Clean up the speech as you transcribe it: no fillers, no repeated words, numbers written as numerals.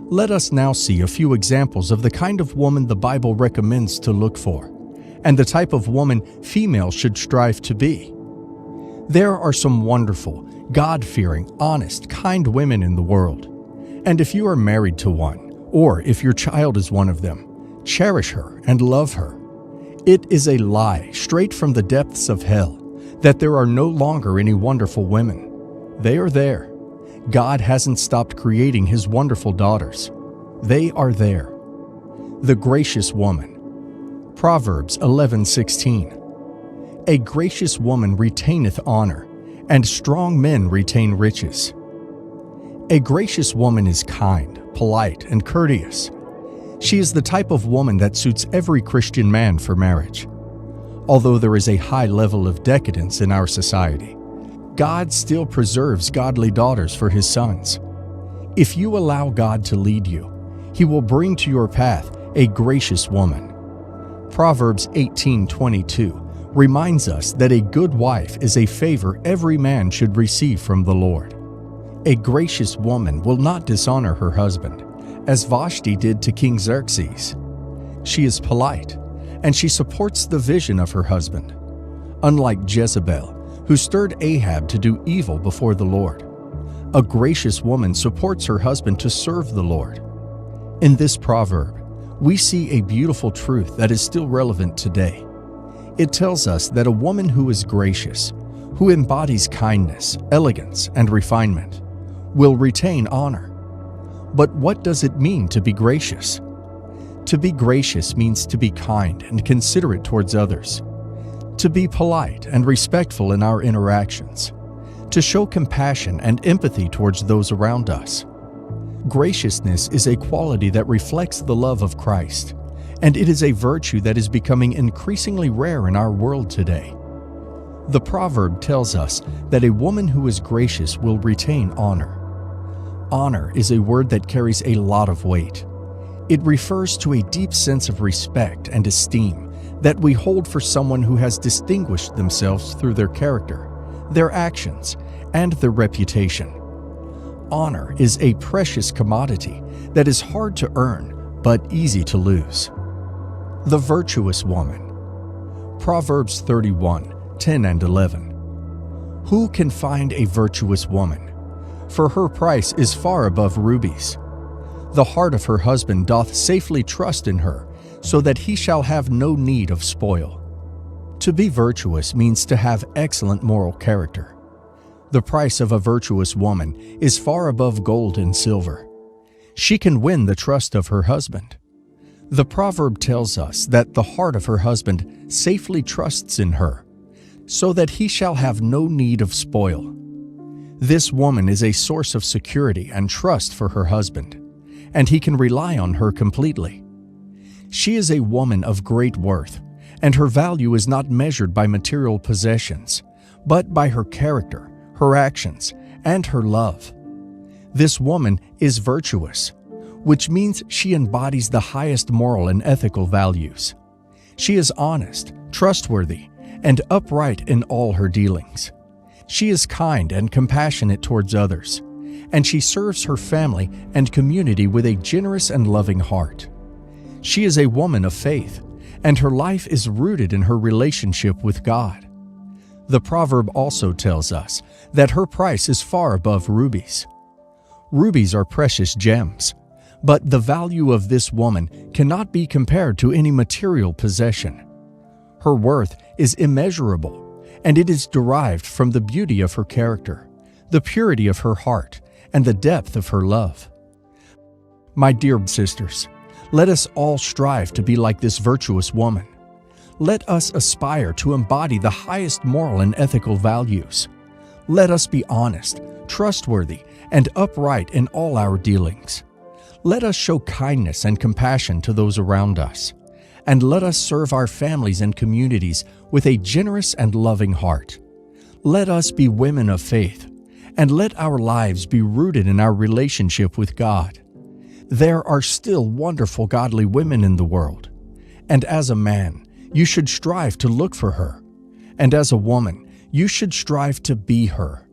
Let us now see a few examples of the kind of woman the Bible recommends to look for, and the type of woman females should strive to be. There are some wonderful, God-fearing, honest, kind women in the world. And if you are married to one, or if your child is one of them, cherish her and love her. It is a lie straight from the depths of hell that there are no longer any wonderful women. They are there. God hasn't stopped creating His wonderful daughters. They are there. The gracious woman. Proverbs 11:16. A gracious woman retaineth honor, and strong men retain riches. A gracious woman is kind, polite, and courteous. She is the type of woman that suits every Christian man for marriage. Although there is a high level of decadence in our society, God still preserves godly daughters for His sons. If you allow God to lead you, He will bring to your path a gracious woman. Proverbs 18:22 reminds us that a good wife is a favor every man should receive from the Lord. A gracious woman will not dishonor her husband, as Vashti did to King Xerxes. She is polite, and she supports the vision of her husband. Unlike Jezebel, who stirred Ahab to do evil before the Lord, a gracious woman supports her husband to serve the Lord. In this proverb, we see a beautiful truth that is still relevant today. It tells us that a woman who is gracious, who embodies kindness, elegance, and refinement, will retain honor. But what does it mean to be gracious? To be gracious means to be kind and considerate towards others, to be polite and respectful in our interactions, to show compassion and empathy towards those around us. Graciousness is a quality that reflects the love of Christ, and it is a virtue that is becoming increasingly rare in our world today. The proverb tells us that a woman who is gracious will retain honor. Honor is a word that carries a lot of weight. It refers to a deep sense of respect and esteem that we hold for someone who has distinguished themselves through their character, their actions, and their reputation. Honor is a precious commodity that is hard to earn but easy to lose. The virtuous woman. Proverbs 31:10 and 11. Who can find a virtuous woman? For her price is far above rubies. The heart of her husband doth safely trust in her, so that he shall have no need of spoil. To be virtuous means to have excellent moral character. The price of a virtuous woman is far above gold and silver. She can win the trust of her husband. The proverb tells us that the heart of her husband safely trusts in her, so that he shall have no need of spoil. This woman is a source of security and trust for her husband, and he can rely on her completely. She is a woman of great worth, and her value is not measured by material possessions, but by her character, her actions, and her love. This woman is virtuous, which means she embodies the highest moral and ethical values. She is honest, trustworthy, and upright in all her dealings. She is kind and compassionate towards others, and she serves her family and community with a generous and loving heart. She is a woman of faith, and her life is rooted in her relationship with God. The proverb also tells us that her price is far above rubies. Rubies are precious gems, but the value of this woman cannot be compared to any material possession. Her worth is immeasurable, and it is derived from the beauty of her character, the purity of her heart, and the depth of her love. My dear sisters, let us all strive to be like this virtuous woman. Let us aspire to embody the highest moral and ethical values. Let us be honest, trustworthy, and upright in all our dealings. Let us show kindness and compassion to those around us, and let us serve our families and communities with a generous and loving heart. Let us be women of faith, and let our lives be rooted in our relationship with God. There are still wonderful godly women in the world, and as a man, you should strive to look for her, and as a woman, you should strive to be her.